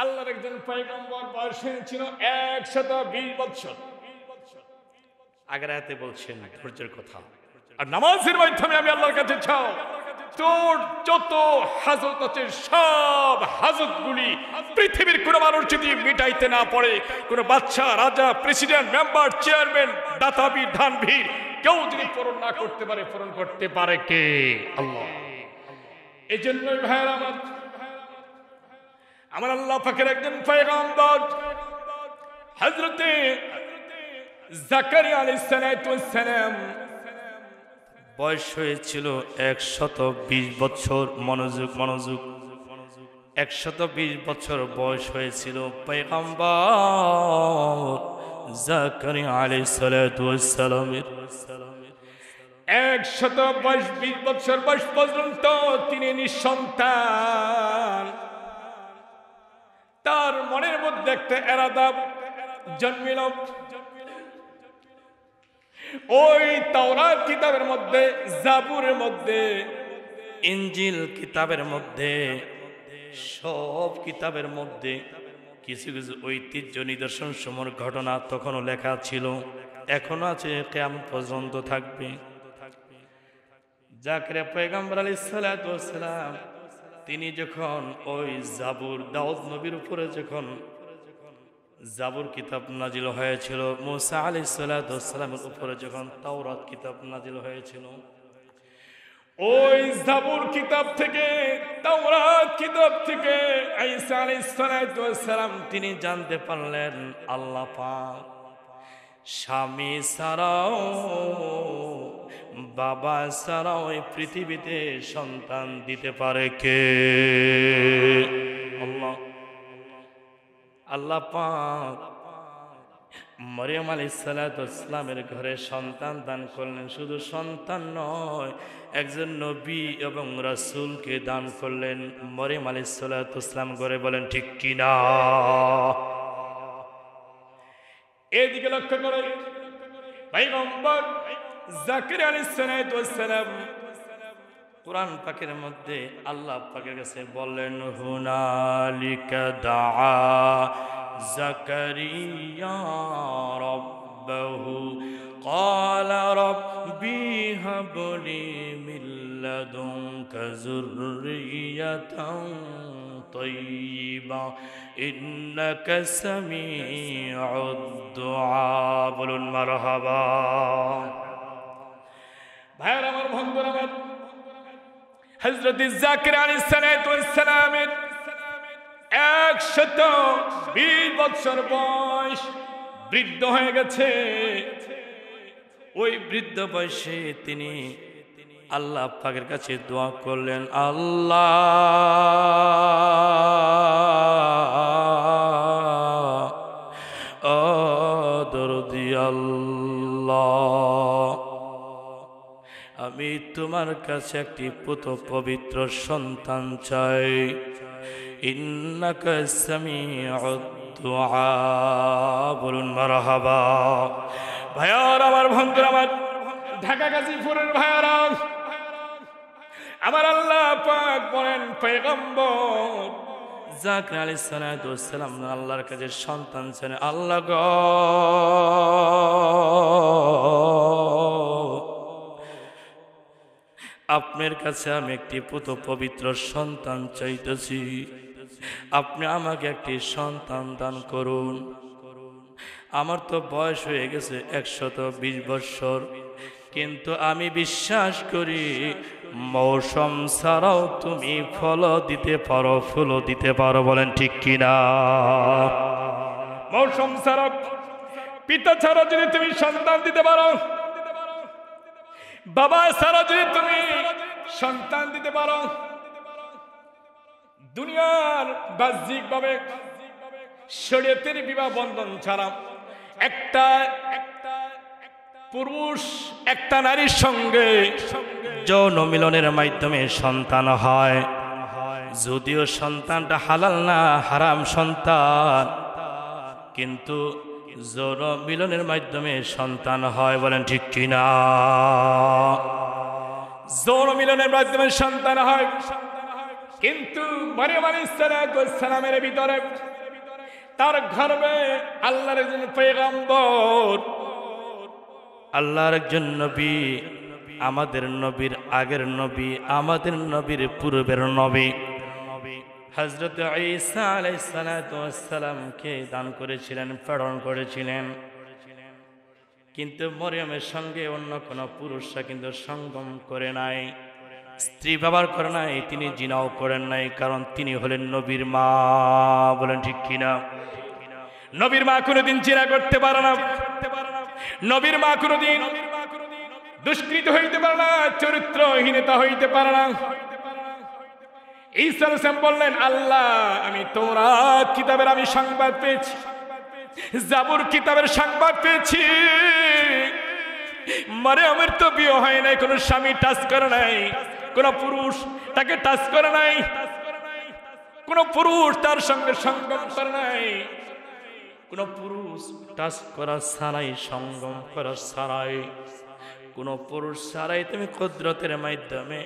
আল্লাহর একজন পয়গম্বর বয়স ছিল 120 বছর। আগের আয়াতে বলছেন ধৈর্যের কথা। আর নামাজের মাধ্যমে আমি আল্লাহর কাছে চাও তোর যত হাজত আছে সব হাজতগুলি পৃথিবীর কোন মানুষ যদি মিটাইতে না পারে, কোন বাচ্চা, রাজা, প্রেসিডেন্ট, মেম্বার, চেয়ারম্যান, দাতাবীর, ধানবীর কেউ যদি পূরণ না করতে পারে, পূরণ করতে পারে কে? আল্লাহ। এই জন্যই ভাইয়েরা আমার আল্লাহ পাকের একজন পয়গম্বর হযরতে জাকারিয়া আলাইহিস সালাম বয়স হয়েছিল 120 বছর। মনোযোগ 120 বছর বয়স হয়েছিল পয়গম্বর জাকারিয়া আলাইহিস সালামের। 120 বছর বয়স পর্যন্ত তিনি নিঃসন্তান। তার মনের মধ্যে একটা এরাদা জন্মিল। ওই তাওরাত কিতাবের মধ্যে, জাবুরের মধ্যে, ইনজিল কিতাবের মধ্যে, সব কিতাবের মধ্যে কিছু কিছু ঐতিহ্য নিদর্শন সমূহের ঘটনা তখনও লেখা ছিল, এখনো আছে, কিয়ামত পর্যন্ত থাকবে। জাকারিয়া পয়গম্বর আলাইহিস সালাম তিনি যখন ওই জাবুর, দাউদ নবীর উপরে যখন জাবুর কিতাব নাজিল হয়েছিল, মুসা আলাইহিস সালামের উপরে যখন তাওরাত কিতাব নাজিল হয়েছিল, ওই জাবুর কিতাব থেকে, তাওরাত কিতাব থেকে ঈসা আলাইহিস সালাম তিনি জানতে পারলেন আল্লাহ পাক স্বামী ছাড়াও, বাবা ছাড়াও এই পৃথিবীতে সন্তান দিতে পারে কে? আল্লাহ। আল্লাহ পাক মরিয়ম আলাইহিস সালামের ঘরে সন্তান দান করলেন। শুধু সন্তান নয়, একজন নবী এবং রাসূলকে দান করলেন মরিয়ম আলাইহিস সালাম ঘরে। বলেন ঠিক কিনা? এদিকে লক্ষ্য করে পয়গম্বর জাকারিয়া আলাইহিস সালাম কুরআন পাকের মধ্যে আল্লাহ পাকের কাছে বললেন হুনালিকা দাআ জাকারিয়া রাব্বাহু ক্বালা রাব্বি হাবলি মিন লাদুনকা যুররিয়াতান তাইয়্যিবা ইন্নাকা সামিউদ দুআ। বলুন মারহাবা। ভাইরা আমার, বন্ধুরা আমার, হযরত জাকারিয়া আলাইহিস সালামের 120 বছর বয়স, বৃদ্ধ হয়ে গেছে। ওই বৃদ্ধ বয়সে তিনি আল্লাহ পাকের কাছে দোয়া করলেন, আল্লাহ দরদি আল্লাহ, আমি তোমার কাছে একটি পুত্র পবিত্র সন্তান চাই। ইন্নাকা সামিউদ দুআ। বলুন মারহাবা। ভাইয়ার আমার, বন্ধুরা আমার, ঢাকা গাজীপুরের ভাইয়ারা আমার, আল্লাহ পাক বলেন পয়গম্বর জাকারিয়া আলাইহিস সালাম আল্লাহর কাছে সন্তান চান। আল্লাহ গো, আপনার কাছে আমি একটি পুত্র পবিত্র সন্তান চাইতেছি, আপনি আমাকে একটি সন্তান দান করুন। আমার তো বয়স হয়ে গেছে 120 বছর, কিন্তু আমি বিশ্বাস করি মৌসুম ছাড়াও তুমি ফল দিতে পারো, ফুল দিতে পারো। বলেন ঠিক কিনা? মৌসুম ছাড়া, পিতা ছাড়া যদি তুমি সন্তান দিতে পারো, বাবা ছাড়া যদি তুমি সন্তান দিতে পারো, দুনিয়ার বাহ্যিক ভাবে শরীয়তের বিবাহ বন্ধন ছাড়া একটা পুরুষ একটা নারীর সঙ্গে যৌন মিলনের মাধ্যমে সন্তান হয়। যদিও সন্তানটা হালাল না, হারাম সন্তান, কিন্তু যৌন মিলনের মাধ্যমে সন্তান হয়। বলেন ঠিক কিনা? যৌন মিলনের মাধ্যমে সন্তান হয়, কিন্তু মরিয়ম আলাইহিস সালামের ভিতরে তার গর্ভে আল্লাহর একজন পয়গম্বর, আল্লাহর একজন নবী, আমাদের নবীর আগের নবী, আমাদের নবীর পূর্বের নবী হযরত ঈসা আলাইহিস সালাতু ওয়াস সালামকে দান করেছিলেন, প্রেরণ করেছিলেন। কিন্তু মরিয়মের সঙ্গে অন্য কোনো পুরুষরা কিন্তু সঙ্গম করে নাই, স্ত্রী ব্যবহার করে নাই, তিনি জিনাও করেন নাই, কারণ তিনি হলেন নবীর মা। বলেন ঠিক কিনা? নবীর মা কোনোদিন জিনা করতে পারে না, নবীর মা কোনোদিন দুষ্কৃত হইতে পারে না, চরিত্রহীনতা হইতে পারে না। ঈসা আলাইহিস সালাম বললেন, আল্লাহ আমি তাওরাত কিতাবের আমি সংবাদ পেয়েছি, জাবুর কিতাবের সংবাদ পেয়েছি, মারিয়ামের তো বিয়ে হয় নাই, কোনো স্বামী টাচ করে নাই, কোনো পুরুষ তাকে টাচ করে নাই, কোনো পুরুষ তার সঙ্গে সঙ্গম করে নাই, কোনো পুরুষ টাচ করা ছাড়াই, সঙ্গম করা ছাড়াই, কোনো পুরুষ ছাড়াই তুমি কুদরতের মাধ্যমে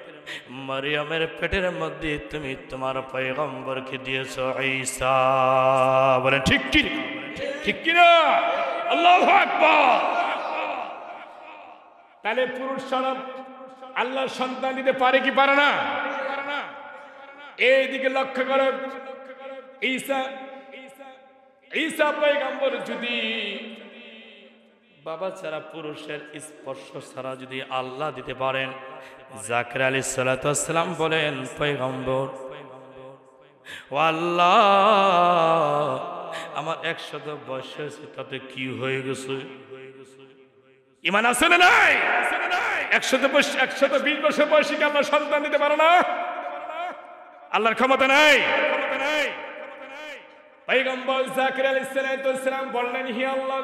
মারিয়ামের পেটের মধ্যে তুমি তোমার পয়গম্বরকে দিয়েছো ঈসা। বলেন ঠিক কি? ঠিক কিনা? আল্লাহু আকবার। তাহলে পুরুষ ছাড়া আল্লাহর সন্তান দিতে পারে কি পারে না? এইদিকে লক্ষ্য করো, ঈসা পয়গম্বর যদি বাবা ছাড়া পুরুষের স্পর্শ ছাড়া যদি আল্লাহ দিতে পারেন, জাকির আলাইহিস সালাতু ওয়াস সালাম বলেন, পয়গম্বর ও আল্লাহ আমার 100 বয়স হয়েছে, তাতে কি হয়ে গেছে? ঈমান আছে না নাই? 120 বছর বয়সী কি আল্লাহ সন্তান দিতে পারে না? আল্লাহর ক্ষমতা নাই? পয়গম্বর জাকির আলাইহিস সালাতু ওয়াস সালাম বললেন, হে আল্লাহ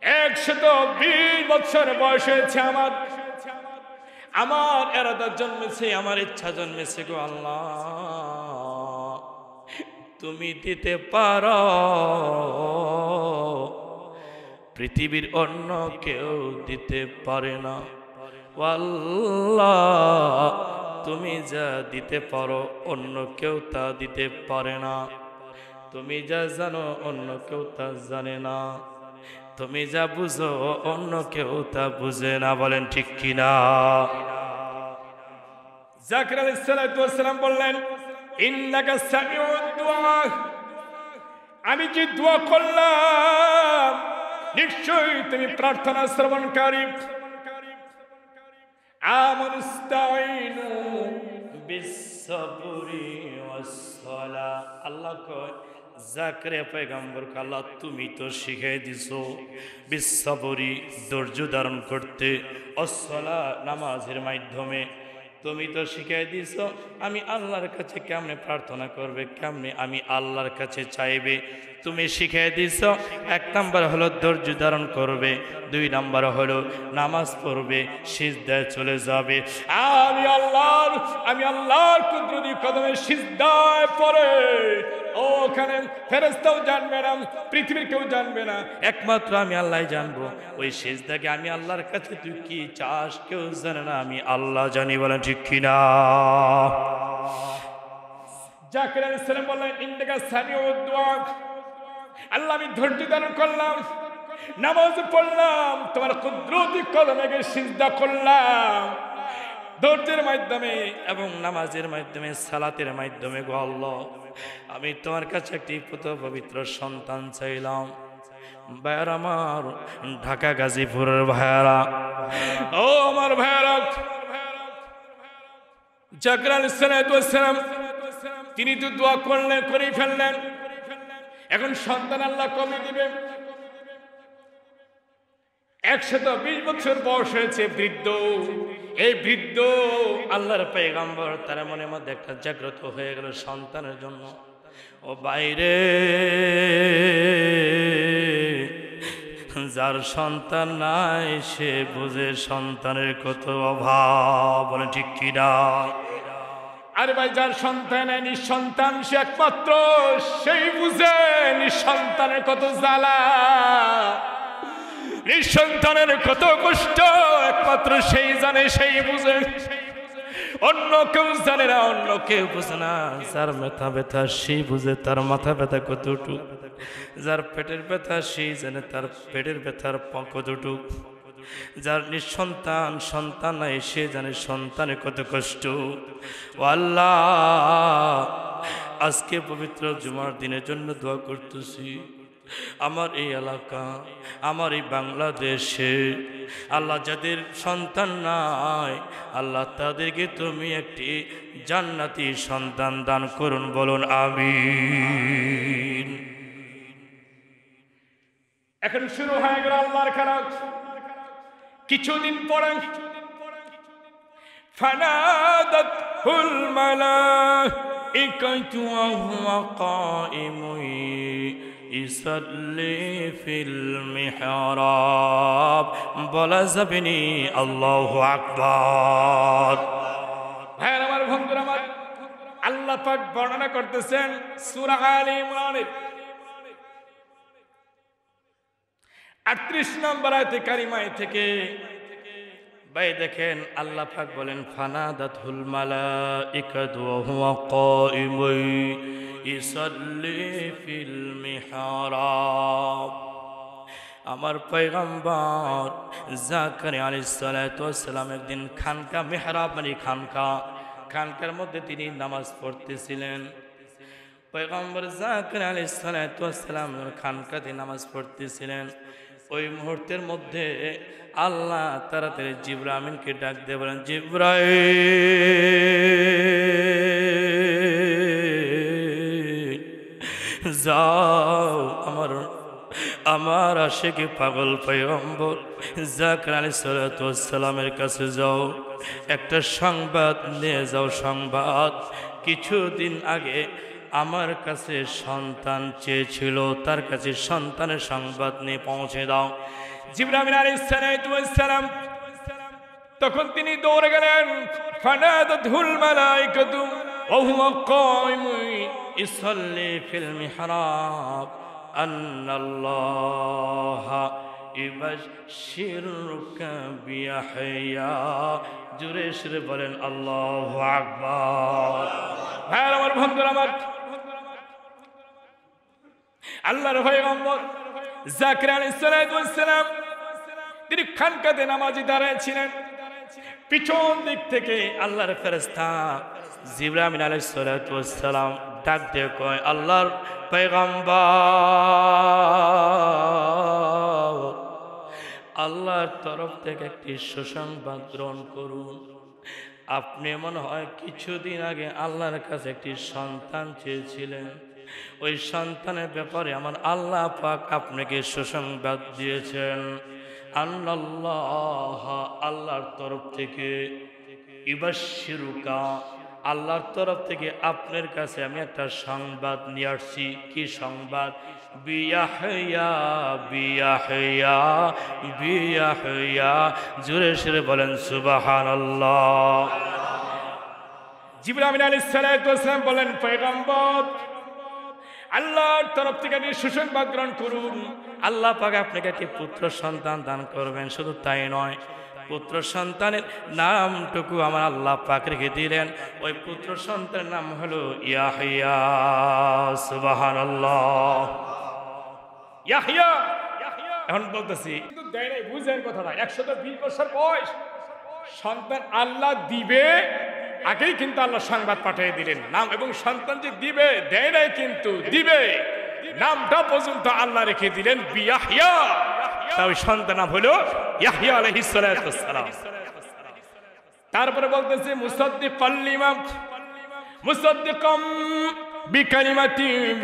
120 বছর বয়স হয়েছে আমার এরাদা জন্মেছে, আমার ইচ্ছা জন্মেছে গো আল্লাহ, তুমি দিতে পারো, পৃথিবীর অন্য কেউ দিতে পারে না। ও আল্লাহ তুমি যা দিতে পারো অন্য কেউ তা দিতে পারে না, তুমি যা জানো অন্য কেউ তা জানে না, তুমি যা বুঝো অন্য কেউ তা বুঝে না। বলেন ঠিক কিনা? জাকির আলাইহিস সালাতু ওয়াস সালাম বললেন, ইন্নাকা সামিউদ দুআ, আমি যে দোয়া করলাম নিশ্চয়ই তুমি প্রার্থনা শ্রবণকারী। আমানুস্তাইনু বিসসাবরি ওয়াস সালাহ, আল্লাহ কয় জাকির পয়গম্বর আল্লাহ তুমি তো শিখিয়ে দিছো বিসসাবরি, ধৈর্য ধারণ করতে, ওয়াস-সালাহ নামাজের মাধ্যমে তুমি তো শিখিয়ে দিছো আমি আল্লাহর কাছে কেমনে প্রার্থনা করবে, কেমনে আমি আল্লাহর কাছে চাইবে, তুমি শিখিয়ে দিছো। 1 নাম্বার হলো ধৈর্য ধারণ করবে, 2 নাম্বার হলো নামাজ পড়বে, সিজদায় চলে যাবে। আমি আল্লাহর কুদরতি কদমে সিজদায় পড়ে, ওখানে ফেরেশতাও জানবে না, পৃথিবীর কেউ জানবে না, একমাত্র আমি আল্লাহ জানবো। ওই সিজদাকে আমি আল্লাহর কাছে তুই কি চাস কেউ জানে না, আমি আল্লাহ জানি। বলেন ঠিক কিনা? জাকির আলাইহিস সালাম বললেন, ইন্নাকা সামিউদ দুআ, আল্লাহ আমি ধৈর্য ধারণ করলাম, নামাজ পড়লাম, তোমার কুদরতি কদমে সিজদা করলাম, ধৈর্যের মাধ্যমে এবং নামাজের মাধ্যমে, সালাতের মাধ্যমে গো আল্লাহ আমি তোমার কাছে একটি পবিত্র সন্তান চাইলাম। ভাইয়ারা আমার, ঢাকা গাজীপুরের ভাইয়ারা, ও আমার ভাইয়ারা, জাকির আলাইহিস সালাতু ওয়াস সালাম তিনি তো দোয়া করলেন, করেই ফেললেন, এখন সন্তান আল্লাহ কবে দিবে? 120 বছর বয়স হয়েছে, বৃদ্ধ। এই বৃদ্ধ আল্লাহর পয়গম্বর তার মনের মধ্যে একটা জাগ্রত হয়ে গেল সন্তানের জন্য। ও বাইরে, যার সন্তান নাই সে বুঝে সন্তানের কত অভাব। বলে ঠিক কিনা? আরে ভাই, যার সন্তান নাই, নিঃসন্তান, সে একমাত্র সেই বুঝে নিঃসন্তানের কত জ্বালা, নিঃসন্তানের কত কষ্ট, একমাত্র সেই জানে, সেই বুঝে। অন্য কেউ জানে না, অন্য কেউ বুঝে না। যার মাথা ব্যথা সেই বুঝে তার মাথা ব্যথা কতটুকু, যার পেটের ব্যথা সেই জানে তার পেটের ব্যথার কতটুকু, যার নিঃসন্তান সন্তান নাই সে জানে সন্তানের কত কষ্ট। ও আল্লাহ, আজকে পবিত্র জুমার দিনের জন্য দোয়া করতেছি। আমার এই এলাকা, আমার এই বাংলাদেশে আল্লাহ যাদের সন্তান নাই, আল্লাহ তাদেরকে তুমি একটি জান্নাতি সন্তান দান করুন, বলুন আমিন। এখন শুরু হয়ে গেল আল্লাহর খেলা। কিছুদিন পরে ফানাদাতুল মালাইকাতু ওয়া হুয়া কাইমুন ইসাল্লি ফিল মিহরাব, বলা যাবে নি আল্লাহু আকবার। ভাইরা আমার, বন্ধুরা আমার, আল্লাহ পাক বর্ণনা করতেছেন সূরা আলে ইমরানের 38 নম্বর আয়াতে কারিমায় থেকে। ভাই দেখেন, আল্লাহ পাক বলেন ফানাদাতুল মালাইকাতু ওয়া হুয়া কাইমুন ইসাল্লি ফিল মিহরাব। আমার পয়গম্বর জাকারিয়া আলাইহিস সালাতু ওয়াস সালাম একদিন খানকা, মিহরাব মানে খানকার মধ্যে তিনি নামাজ পড়তেছিলেন। পয়গম্বর জাকারিয়া আলাইহিস সালাতু ওয়াস সালাম খানকাতে নামাজ পড়তেছিলেন। ওই মুহূর্তের মধ্যে আল্লাহ তাড়াতাড়ি জিবরাইল আমিনকে ডাক দিয়ে বলেন, জিবরাইল যাও আমার আশিকে পাগল পয়গম্বর জাকারিয়া আলাইহিস সালাতু ওয়াস সালামের কাছে যাও, একটা সংবাদ নিয়ে যাও। সংবাদ, কিছুদিন আগে আমার কাছে সন্তান চেয়েছিল, তার কাছে সন্তানের সংবাদ নিয়ে পৌঁছে দাও। জিবরাইল আলাইহিস সালাতু ওয়াস সালাম তখন তিনি দৌড়ে গেলেন। ফানাদাতুল মালাইকাতু ওয়া হুয়া কাইমুন ইসাল্লি ফিল মিহরাব আন্নাল্লাহা ইবাশশিরুকা বিয়াহইয়া। জোরে সরে বলেন আল্লাহু আকবার। ভাই আমার, বন্ধুরা আমার, আল্লাহর পয়গম্বর জাকারিয়া আলাইহিস সালাতু ওয়াস সালাম তিনি খানকাতে নামাজে দাঁড়িয়েছিলেন। পিছন দিক থেকে আল্লাহর ফেরেশতা জিবরাইল আলাইহিস সালাতু ওয়াস সালাম ডাক দিয়ে কয়, আল্লাহর পয়গম্বর, আল্লাহর তরফ থেকে একটি সুসংবাদ গ্রহণ করুন। আপনি মনে হয় কিছুদিন আগে আল্লাহর কাছে একটি সন্তান চেয়েছিলেন, ওই সন্তানের ব্যাপারে আমার আল্লাহ পাক আপনাকে সুসংবাদ দিয়েছেন। আল্লাহ, আল্লাহর তরফ থেকে, ইবাশশিরুকা, আল্লাহর তরফ থেকে আপনার কাছে আমি একটা সংবাদ নিয়ে আসছি। কি সংবাদ? বিয়াহইয়া বিয়াহইয়া বিয়াহইয়া। জোরে সরে বলেন সুবহানাল্লাহ। জিবরাইল আলাইহিস সালাতু ওয়াস সালাম বলেন, পয়গম্বর, আল্লাহর তরফ থেকে আপনি সুসংবাদ গ্রহণ করুন। আল্লাহ পাক আপনাকে একটি পুত্র সন্তান দান করবেন। শুধু তাই নয়, পুত্র সন্তানের নামটুকু আমার আল্লাহ পাক রেখে দিলেন। ওই পুত্র সন্তানের নাম হলো ইয়াহইয়া। সুবহানাল্লাহ। ইয়াহইয়া। এখন বলতেছি, কিন্তু দেয় নাই, বুঝেন কথাটা। 120 বছর বয়স, সন্তান আল্লাহ দিবে আগেই কিন্তু আল্লাহ সংবাদ পাঠিয়ে দিলেন নাম, এবং সন্তান যে দিবে দেয় নাই, কিন্তু দিবে নামটা পর্যন্ত আল্লাহ রেখে দিলেন বিয়াহইয়া। তাই সন্তান নাম হলো ইয়াহইয়া আলাইহিস সালাতু ওয়াস সালাম। তারপরে বলতেছে মুসাদ্দিকাম বিকালিমাতিন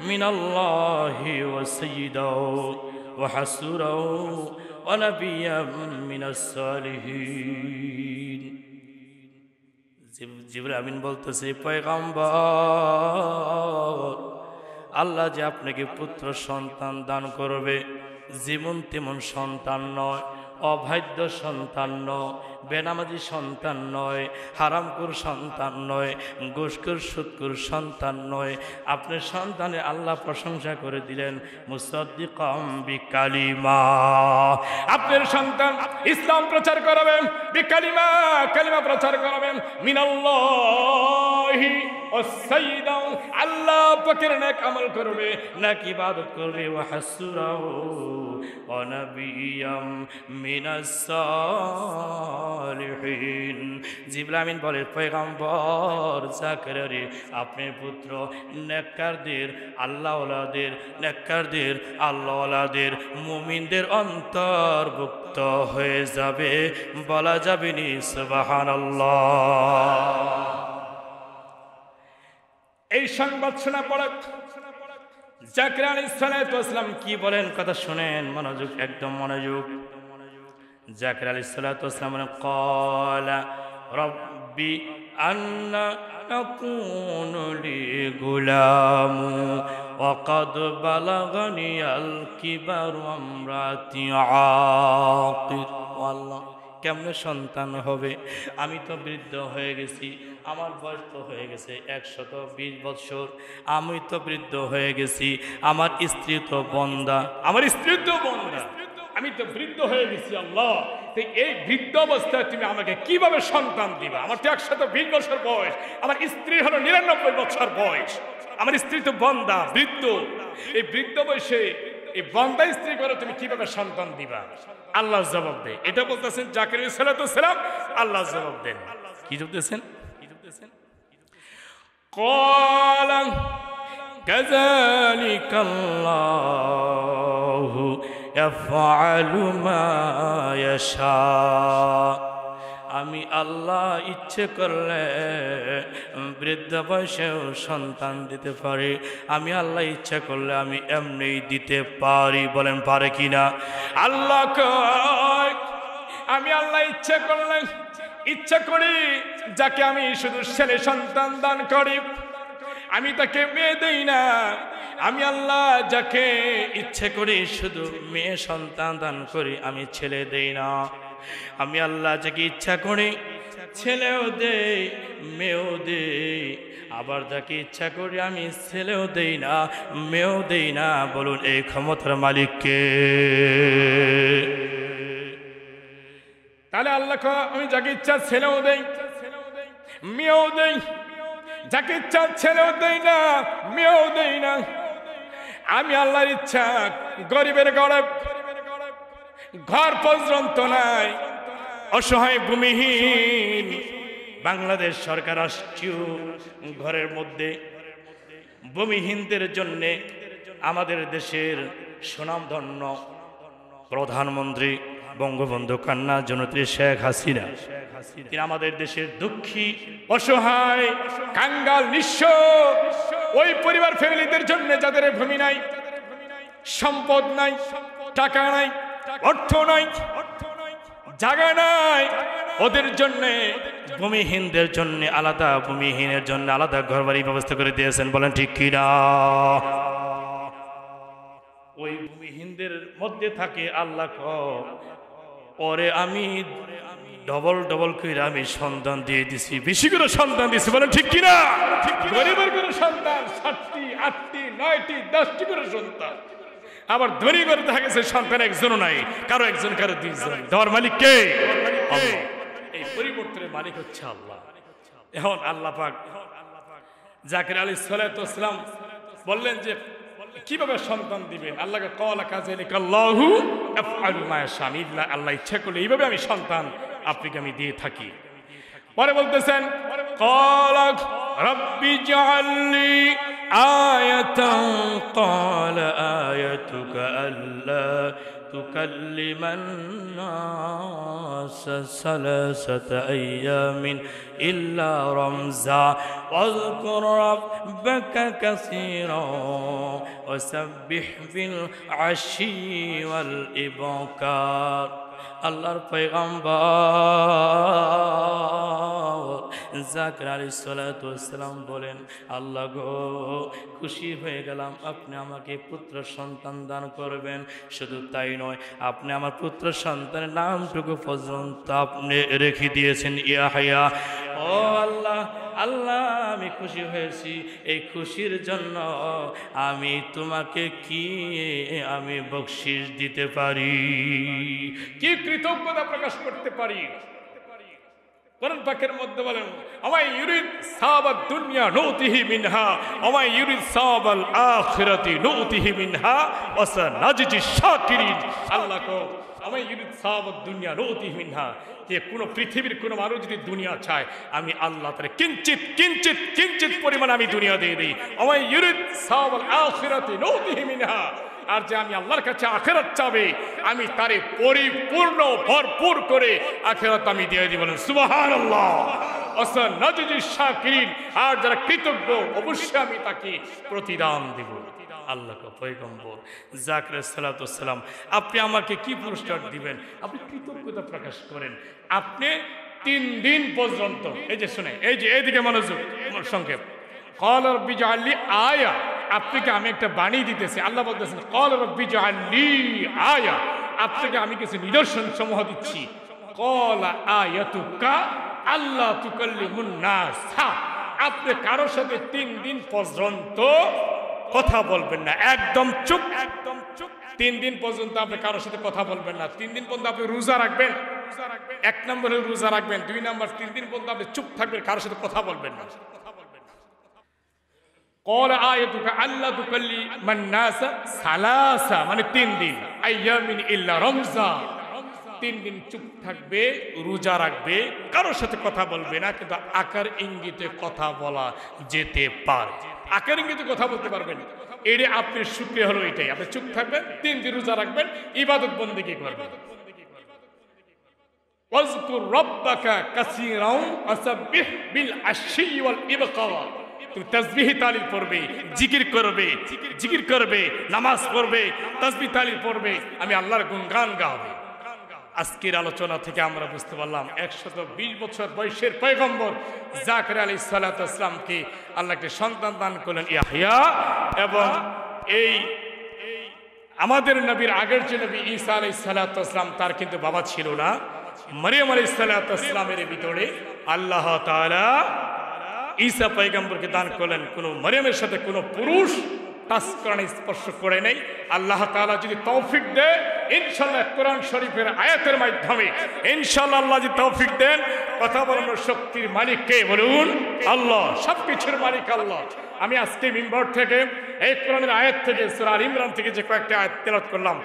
মিনাল্লাহি ওয়া সাইয়্যিদাও ওয়া হাসুরাও ওয়া নাবিয়্যাম মিনাস সালিহিন। জিবরাইল আমিন বলতেছে, পয়গম্বর, আল্লাহ যে আপনাকে পুত্র সন্তান দান করবে, যেমন তেমন সন্তান নয়, অবাধ্য সন্তান নয়, বেনামাজি সন্তান নয়, হারামখোর সন্তান নয়, ঘুষখোর সুদখোর সন্তান নয়। আপনার সন্তানের আল্লাহ প্রশংসা করে দিলেন মুসাদ্দিকাম বিকালিমা। আপনার সন্তান ইসলাম প্রচার করাবেন, বিকালিমা, কালিমা প্রচার করাবেন, মিনাল্লাহি ওয়াসাইয়্যিদান, আল্লাহ পাকের নেক আমল করবে, নেক ইবাদত করবে, ওয়া হাসুরাহু ওয়া নাবিয়্যাম মিনাস সালিহিন। জিবরাইল আমিন বলে, পয়গম্বর জাকারিয়া, আপনার পুত্র নেককারদের, আল্লাহওয়ালাদের, নেককারদের, আল্লাহওয়ালাদের, মুমিনদের অন্তর্ভুক্ত হয়ে যাবে। বলা যাবে নি সুবহানাল্লাহ। এই সংবাদ শোনা পড়ে জাকারিয়া আলাইহিস সালাম কি বলেন, কথা শুনেন, মনোযোগ, একদম মনোযোগ। জাকারিয়া আলাইহিস সালাম বলেন, ক্বালা রব্বি আন্না ইয়াকুনু লি গুলামু ওয়া ক্বাদ বালাগানিয়াল কিবারু ওয়া ইমরাতি আকির। আল্লাহ, কেমনে সন্তান হবে? আমি তো বৃদ্ধ হয়ে গেছি, আমার বয়স তো হয়ে গেছে 120 বছর, আমি তো বৃদ্ধ হয়ে গেছি, আমার স্ত্রী তো বন্দা, আমার স্ত্রী তো বন্দা, আমি তো বৃদ্ধ হয়ে গেছি। আল্লাহ, এই বৃদ্ধ অবস্থায় তুমি আমাকে কিভাবে সন্তান দিবা? আমার তো 120 বছর বয়স, আমার স্ত্রীর হলো 99 বছর বয়স, আমার স্ত্রী তো বন্দা, বৃদ্ধ। এই বৃদ্ধ বয়সে এই বন্দা স্ত্রী করে তুমি কিভাবে সন্তান দিবা? আল্লাহ জবাব দেয়। এটা বলতেছেন জাকারিয়া আলাইহিস সালাম, আল্লাহ জবাব দেন। কি জবাব দিয়েছেন? ক্বালা কাযালিকাল্লাহু ইয়াফআলু মা ইয়াশা। আমি আল্লাহ ইচ্ছে করলে বৃদ্ধ বয়সেও সন্তান দিতে পারি, আমি আল্লাহ ইচ্ছা করলে আমি এমনি দিতে পারি। বলেন পারে কিনা? আল্লাহ কয়, আমি আল্লাহ ইচ্ছা করলে, ইচ্ছা করি যাকে আমি শুধু ছেলে সন্তান দান করি, আমি তাকে মেয়ে দেই না। আমি আল্লাহ যাকে ইচ্ছে করি শুধু মেয়ে সন্তান দান করি, আমি ছেলে দেই না। আমি আল্লাহ যাকে ইচ্ছা করি ছেলেও দেই, মেয়েও দেই, আবার যাকে ইচ্ছা করি আমি ছেলেও দেই না, মেয়েও দেই না। বলুন এই ক্ষমতার মালিককে? তাহলে আল্লাহ আমি যাকে ইচ্ছা ছেলেও দেই, মেয়েও দেই, যাকে ইচ্ছা ছেলেও দেই না, মেয়েও দেই না। আমি আল্লাহর ইচ্ছা গরিবের ঘরে ঘর পর্যন্ত নাই, অসহায় ভূমিহীন বাংলাদেশ সরকার রাষ্ট্রীয় ঘরের মধ্যে ভূমিহীনদের জন্য আমাদের দেশের সুনামধন্য প্রধানমন্ত্রী বঙ্গবন্ধু কন্যা জননেত্রী শেখ হাসিনা, তিনি আমাদের দেশের দুঃখী, অসহায়, কাঙ্গাল, নিঃস্ব ওই পরিবার ফ্যামিলিদের জন্য যাদের ভূমি নাই, সম্পদ নাই, টাকা নাই, অর্থ নাই, জায়গা নাই, ওদের জন্য, ভূমিহীনদের জন্য আলাদা, ভূমিহীনের জন্য আলাদা ঘরবাড়ি ব্যবস্থা করে দিয়েছেন। বলেন ঠিক কিনা? ওই ভূমিহীনদের মধ্যে থাকে আল্লাহ পরে আমি ডবল ডবল করে আমি সন্তান দিয়ে দিছি, বেশি করে সন্তান দিছি। বলেন ঠিক কিনা? গরিবের করে সন্তান 7টি, 8টি, 9টি, 10টি করে সন্তান। আবার ধনী করে দেখা গেছে সন্তান একজনও নাই, কারো একজন, কারো 2 জন। দেওয়ার মালিক কে? এই পরিবর্তনের মালিক হচ্ছে আল্লাহ। এখন আল্লাহ পাক জাকারিয়া আলাইহিস সালাম বললেন যে কিভাবে সন্তান দিবেন? আল্লাহকে ক্বালা কাযালিকাল্লাহু ইয়াফআলু মা ইয়াশা, আল্লাহ ইচ্ছা করলে এইভাবে আমি সন্তান আপনাকে আমি দিয়ে থাকি। পরে বলতেছেন ক্বালা রাব্বি জাআলনি আয়াতান, ক্বালা আয়াতুকা আল্লা তুকাল্লিমান নাস সালাসাতা আইয়ামিন ইল্লা রামজা ওয়াযকুর রাব্বাকা কাসীরা ওয়াসাব্বিহ বিল আশি ওয়াল ইবকার। আল্লাহর পয়গম্বর জাকির আলাইহিস সালাতু ওয়াসসালাম বলেন, আল্লাহ গো, খুশি হয়ে গেলাম, আপনি আমাকে পুত্র সন্তান দান করবেন। শুধু তাই নয়, আপনি আমার পুত্র সন্তানের নামটুকু পর্যন্ত আপনি রেখে দিয়েছেন ইয়াহইয়া। ও আল্লাহ, আল্লাহ আমি খুশি হয়েছি। এই খুশির জন্য আমি তোমাকে কি আমি বকশিশ দিতে পারি, কি কৃতজ্ঞতা প্রকাশ করতে পারি? কোরআন পাকের মধ্যে বলেন, আমায় ইউরিদ সাওয়াবাদ দুনিয়া নুতিহি মিনহা আমায় ইউরিদ সাওয়াবাল আখিরাতি নুতিহি মিনহা ওয়া সানাজিজি শাকিরিন। আল্লাহ কো আমায় ইউরিদ সাওয়াবাদ দুনিয়া নুতিহি মিনহা, যে কোনো পৃথিবীর কোনো মানুষ যদি দুনিয়া চায়, আমি আল্লাহ তারে কিঞ্চিত কিঞ্চিত কিঞ্চিত পরিমাণ আমি দুনিয়া দিয়ে দিই। আমায় ইউরিদ সাওয়াবাল আখিরাতি নুতিহি মিনহা, আর যে আমি আল্লাহর কাছে আখিরাত চাবে, আমি তারে পরিপূর্ণ ভরপুর করে আখিরাত আমি দিয়ে দিই। বলেন সুবহানাল্লাহ। ওয়াসানাজিজি শাকিরিন, আর যারা কৃতজ্ঞ অবশ্যই আমি তাকে প্রতিদান দেব। আল্লাহ পয়গম্বর জাকির আলাইহিস সালাতু ওয়াসসালাম, আপনি আমাকে কি পুরস্কার দিবেন? আপনি কৃতজ্ঞতা প্রকাশ করেন। আপনি 3 দিন পর্যন্ত, এই যে শুনে, এই যে এইদিকে মনোযোগ, সংক্ষেপ, ক্বাল রাব্বি জাআলনি আয়া, আপনাকে আমি একটা বাণী দিতেছি। আল্লাহ বলতেছেন ক্বাল রাব্বি জাআলনি আয়া, আপনাকে আমি কিছু নিদর্শন সমূহ দিচ্ছি। ক্বালা আয়াতুকা আল্লা তুকাল্লিমুন নাস, আপনি কারোর সাথে 3 দিন পর্যন্ত কথা বলবেন না, একদম চুপ, একদম চুপ। 3 দিন পর্যন্ত আপনি কারোর সাথে কথা বলবেন না। 3 দিন পর্যন্ত আপনি রোজা রাখবেন। 1 নম্বরে রোজা রাখবেন। 2 নম্বর 3 দিন পর্যন্ত আপনি চুপ থাকবেন, কারোর সাথে কথা বলবেন না। ক্বালা আয়াতুকা আল্লা তুকাল্লিমান নাস সালাসা, মানে 3 দিন, আইয়ামিন ইল্লা রমজান, 3 দিন চুপ থাকবে, রোজা রাখবে, কারোর সাথে কথা বলবে না, কিন্তু আকার ইঙ্গিতে কথা বলা যেতে পারে। আকার ইঙ্গিতে কথা বলতে পারবেন, এটা আপনার শুকরিয়া হলো এটাই। আপনি চুপ থাকবেন, 3 দিন রোজা রাখবেন, ইবাদত বন্দেগী করবেন। ওয়াজকুর রাব্বাকা কাসীরাও ওয়াসাব্বিহ বিল আশি ওয়াল ইবকার, তুমি তাসবিহ তাহলিল পড়বে, জিকির করবে, জিকির করবে, নামাজ পড়বে, তাসবিহ তাহলিল পড়বে, আমি আল্লাহর গুণগান গাবে। আজকের আলোচনা থেকে আমরা বুঝতে পারলাম 120 বছর বয়সের পয়গম্বর জাকির আলাইহিস সালাতু ওয়াসসালামকে আল্লাহ একটা সন্তান দান করলেন ইয়াহইয়া, এবং এই আমাদের নবীর আগের যে নবী ঈসা আলাইহিস সালাতু ওয়াসসালাম, তার কিন্তু বাবা ছিল না। মরিয়ম আলাইহিস সালাতু ওয়াসসালামের ভিতরে আল্লাহ তাআলা ঈসা পয়গম্বরকে দান করলেন। কোনো মরিয়মের সাথে কোনো পুরুষ টাচ কোরআন স্পর্শ করে নাই। আল্লাহ তাআলা যদি তৌফিক দেয়, ইনশাআল্লাহ কোরআন শরীফের আয়াতের মাধ্যমে ইনশাআল্লাহ আল্লাহ যদি তৌফিক দেন, কথা বলানোর শক্তির মালিক কে? বলুন আল্লাহ, সবকিছুর মালিক আল্লাহ। আমি আজকে মিম্বর থেকে এই কোরআনের আয়াত থেকে সূরা আল ইমরান থেকে যে কয়েকটা আয়াত তেলাওয়াত করলাম,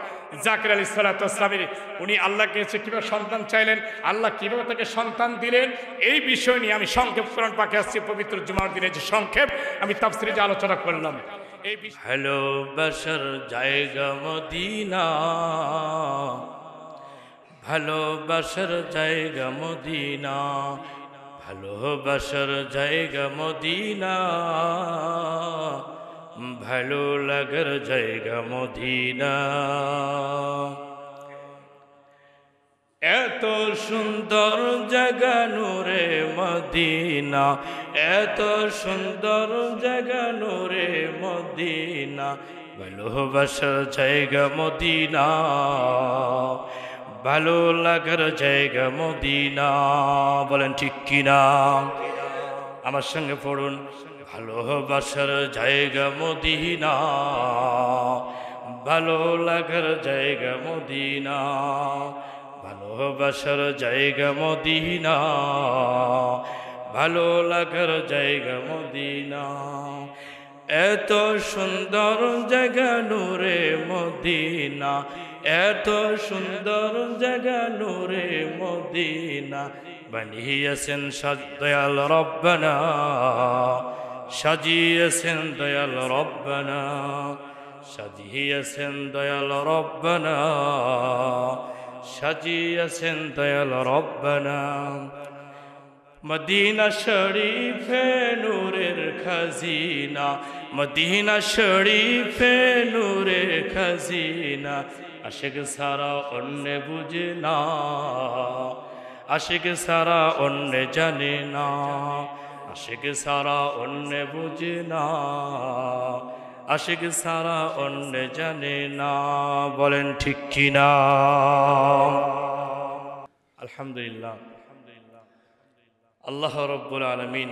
জাকির আলাইহিস সালাতু ওয়াসসালামের উনি আল্লাহকে কিভাবে সন্তান চাইলেন, আল্লাহ কিভাবে তাকে সন্তান দিলেন, এই বিষয় নিয়ে আমি সংক্ষেপ কোরআন পাকে আসছি পবিত্র জুমার দিনে যে সংক্ষেপ আমি তাফসীরে যে আলোচনা করলাম। ভালোবাসার জায়গা মদিনা, ভালোবাসার জায়গা মদিনা, ভালোবাসার জায়গা মদিনা, ভালো লাগার জায়গা মদিনা। এত সুন্দর জায়গা নূরে মদিনা, এত সুন্দর জায়গা নূরে মদিনা, ভালোবাসার জায়গা মদিনা, ভালো লাগার জায়গা মদিনা। বলেন ঠিক কিনা? আমার সঙ্গে পড়ুন, ভালোবাসার জায়গা মদিনা, ভালো লাগার জায়গা মদিনা, ভালোবাসার জায়গা মদিনা, ভালো লাগার জায়গা মদিনা। এত সুন্দর জায়গা নূরে মদিনা, এত সুন্দর জায়গা নূরে মদিনা, বানিয়েছেন দয়াল রব্বানা, সাজিয়েছেন দয়াল রব্বানা, সাজিয়েছেন দয়াল রব্বানা, সাজিয়েছেন দয়াল রব্বানা। মদিনা শরীফে নূরের খাজিনা, মদিনা শরীফে নূরের খাজিনা, আশিক সারা অন্য বুঝে না, আশিক সারা অন্য জানে না, আশিক সারা অন্য বুঝে না, আশিক সারা অন্য জানে না। বলেন ঠিক কিনা? আলহামদুলিল্লাহ, আল্লাহ রাব্বুল আলামিন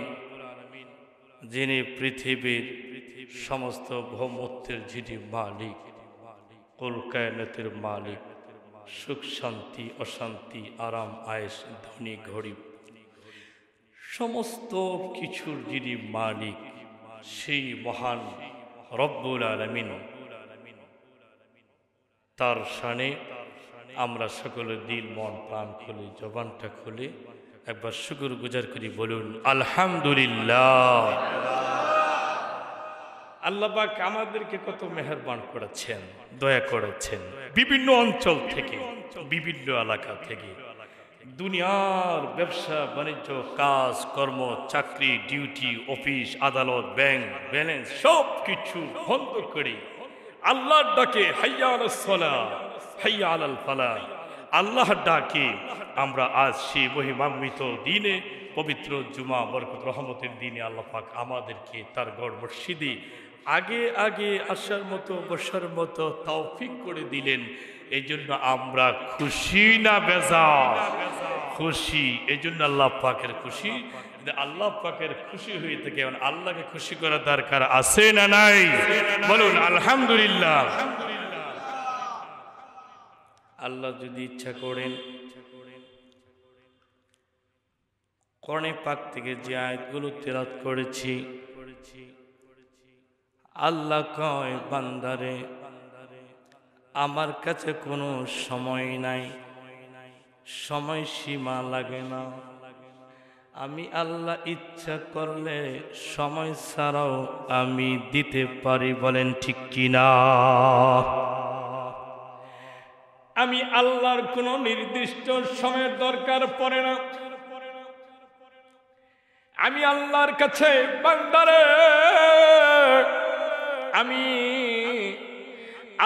যিনি পৃথিবীর সমস্ত ভৌমত্বের যিনি মালিক, কুল কায়নাতের মালিক, সুখ শান্তি অশান্তি আরাম আয়েশ ধনী গরিব সমস্ত কিছুর যিনি মালিক, সেই মহান রব্বুল আলামিন, তার শানে আমরা সকলে দিল মন প্রাণ খুলে জবানটা খুলে একবার শুকর গুজার করি, বলুন আলহামদুলিল্লাহ। আল্লাহ পাক আমাদেরকে কত মেহেরবান করেছেন, দয়া করেছেন। বিভিন্ন অঞ্চল থেকে, বিভিন্ন এলাকা থেকে দুনিয়ার ব্যবসা বাণিজ্য কাজ কর্ম চাকরি ডিউটি অফিস আদালত ব্যাংক ব্যালেন্স সব কিছু বন্ধ করে আল্লাহর ডাকে হাইয়া আলাস সালাহ হাইয়া আলাল ফালাহ, আল্লাহর ডাকে আমরা আজ সেই মহিমান্বিত দিনে পবিত্র জুমা বরকত রহমতের দিনে আল্লাহ পাক আমাদেরকে তার গড় মসজিদে আগে আগে আসার মতো বসার মতো তৌফিক করে দিলেন। এই জন্য আমরা খুশি না বেজার? খুশি। এই জন্য আল্লাহ পাকের খুশি। আল্লাহ পাকের খুশি হয়ে থাকে, আল্লাহকে খুশি করার দরকার আছে না নাই? বলুন আলহামদুলিল্লাহ। আল্লাহ যদি ইচ্ছা করেন কোরআনে পাক থেকে যে আয়াতগুলো তেলাওয়াত করেছি, আল্লাহ কয় বান্দারে আমার কাছে কোনো সময় নাই, সময় সীমা লাগে না, আমি আল্লাহ ইচ্ছা করলে সময় ছাড়াও আমি দিতে পারি। বলেন ঠিক কিনা? আমি আল্লাহর কোনো নির্দিষ্ট সময়ের দরকার পড়ে না। আমি আল্লাহর কাছে বান্দারে, আমি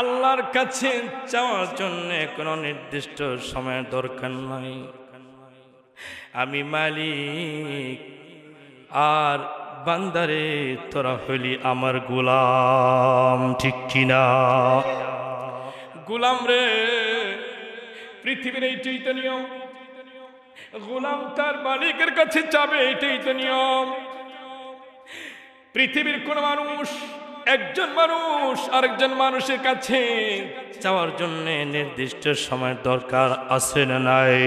আল্লাহর কাছে চাওয়ার জন্য কোনো নির্দিষ্ট সময়ের দরকার নাই। আমি মালিক, আর বান্দারে তোরা হইলি আমার গোলাম। ঠিক কিনা? গোলাম রে, পৃথিবীর এইটাই তো নিয়ম, গোলাম তার মালিকের কাছে যাবে, এটাই তো নিয়ম। পৃথিবীর কোন মানুষ, একজন মানুষ আরেকজন মানুষের কাছে যাওয়ার জন্য নির্দিষ্ট সময়ের দরকার আছে না নাই?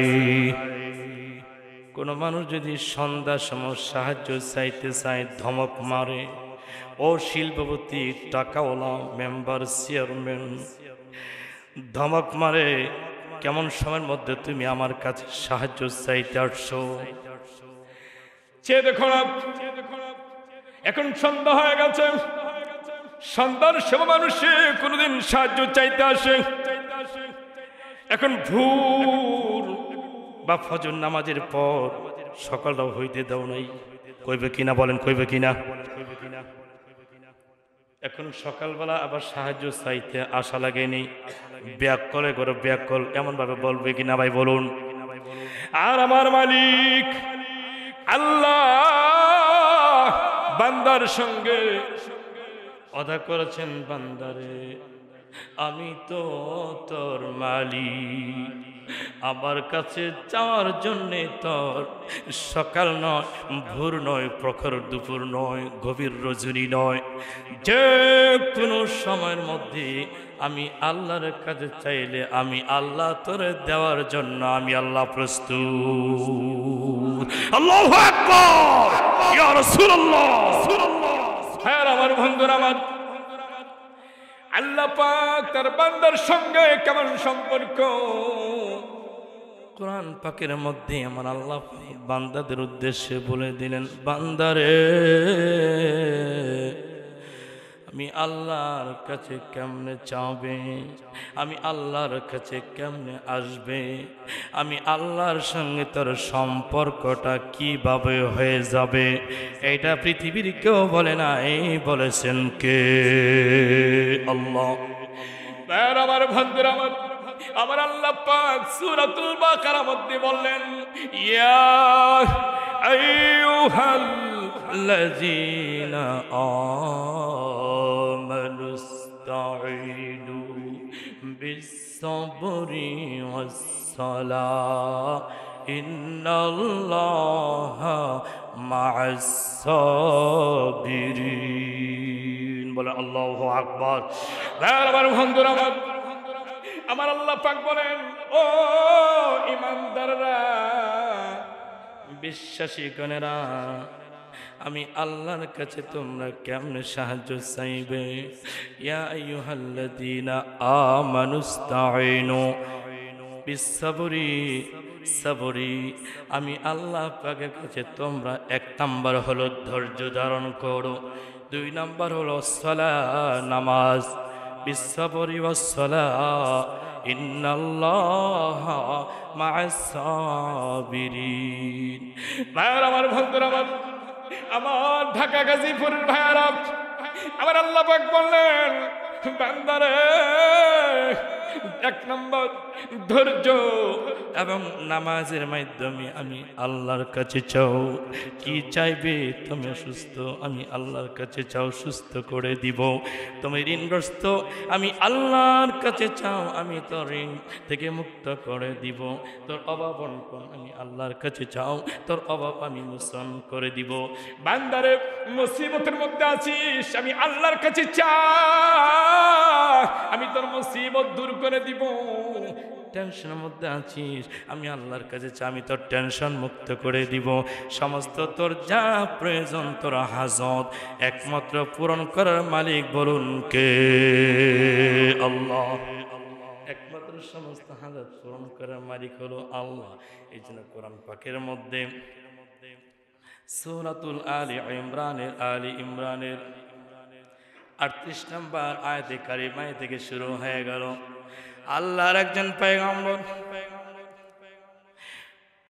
কোন মানুষ যদি সন্ধ্যার সময় সাহায্য চাইতে চায়, ধমক মারে, ও শিল্পপতি টাকাওয়ালা মেম্বার চেয়ারম্যান ধমক মারে, কেমন সময়ের মধ্যে তুমি আমার কাছে সাহায্য চাইতে আসছো? চেয়ে দেখো না, এখন সন্ধ্যা হয়ে গেছে, সন্ধ্যার সময় মানুষে কোনদিন সাহায্য চাইতে আসে? এখন ভোর বা ফজর নামাজের পর সকালটাও হইতে দাও নাই, কইবে কিনা? বলেন কইবে কিনা? এখন সকালবেলা আবার সাহায্য চাইতে আশা লাগেনি, ব্যাকলে করে ব্যাকল এমন ভাবে বলবে কিনা ভাই বলুন? আর আমার মালিক আল্লাহ বান্দার সঙ্গে ওয়াদা করেছেন, বান্দারে আমি তো তোর মালিক, আমার কাছে যাওয়ার জন্যে তোর সকাল নয়, ভোর নয়, প্রখর দুপুর নয়, গভীর রজনী নয়, যে কোনো সময়ের মধ্যে আমি আল্লাহর কাছে চাইলে আমি আল্লাহ তোরে দেওয়ার জন্য আমি আল্লাহ প্রস্তুত। আল্লাহু আকবার, ইয়া রাসূলুল্লাহ। হ্যাঁ আমার বন্ধুরা, আমার আল্লাহ পাক তার বান্দার সঙ্গে কেমন সম্পর্ক, কোরআন পাকের মধ্যে আমার আল্লাহ বান্দাদের উদ্দেশ্যে বলে দিলেন, বান্দারে আমি আল্লাহর কাছে কেমনে চাবে, আমি আল্লাহর কাছে কেমনে আসবে, আমি আল্লাহর সঙ্গে তোর সম্পর্কটা কিভাবে হয়ে যাবে, এটা পৃথিবীর কেউ বলে না, এই বলেছেন কে? আল্লাহ। আমার বন্ধুরা, আমার আমার আল্লাহ পাক সূরাতুল বাকারার মধ্যে বললেন, ইয়া আইয়ুহাল্লাযীনা আমানুস্তাঈনু বিস-সাবরি ওয়াস-সালাহ ইন্নাল্লাহা মা'আস-সাবিরিন। বলে আল্লাহু আকবার। আমার বন্ধুরা, আমার আল্লাহ পাক বলেন, ও ঈমানদাররা, বিশ্বাসী গণেরা, আমি আল্লাহর কাছে তোমরা কেমনে সাহায্য চাইবে? ইয়া আইয়ুহাল্লাযীনা আমানুস্তাঈনু বিস-সাবরি, সাবরি, আমি আল্লাহ পাকের কাছে তোমরা 1 নাম্বার হলো ধৈর্য ধারণ করো, 2 নাম্বার হলো সালাত নামাজ, বিস-সাবরি ওয়াস-সালাহ ইন্নাল্লাহা মা'আস-সাবিরিন। আমার বন্ধুরা, আমার ঢাকা গাজীপুরের ভাইয়ারা, আমার আল্লাহ পাক বললেন, বান্দারে 1 নম্বর ধৈর্য এবং নামাজের মাধ্যমে আমি আল্লাহর কাছে চাও। কি চাইবে? তুমি সুস্থ, আমি আল্লাহর কাছে চাও, সুস্থ করে দিব। তুমি ঋণগ্রস্ত, আমি আল্লাহর কাছে চাও, আমি তোর ঋণ থেকে মুক্ত করে দিব। তোর অভাব অনটন আমি আল্লাহর কাছে চাও, তোর অভাব আমি মোচন করে দিব। বান্দারে মুসিবতের মধ্যে আছিস, আমি আল্লাহর কাছে চা, আমি তোর মুসিবত দূর করে দিব। টেনশনের মধ্যে আছিস, আমি আল্লাহর কাছে চাই, আমি তোর টেনশন মুক্ত করে দিব। সমস্ত তোর যা প্রয়োজন, তোর হাজত একমাত্র পূরণ করার মালিক বলুন কে? আল্লাহ। একমাত্র সমস্ত হাজত পূরণ করার মালিক হলো আল্লাহ। এই জন্য কোরআন পাকের মধ্যে সূরাতুল আলী ইমরানের 38 নম্বর আয়াতে কারিমায় থেকে শুরু হয়ে গেল। আল্লাহর একজন পয়গম্বর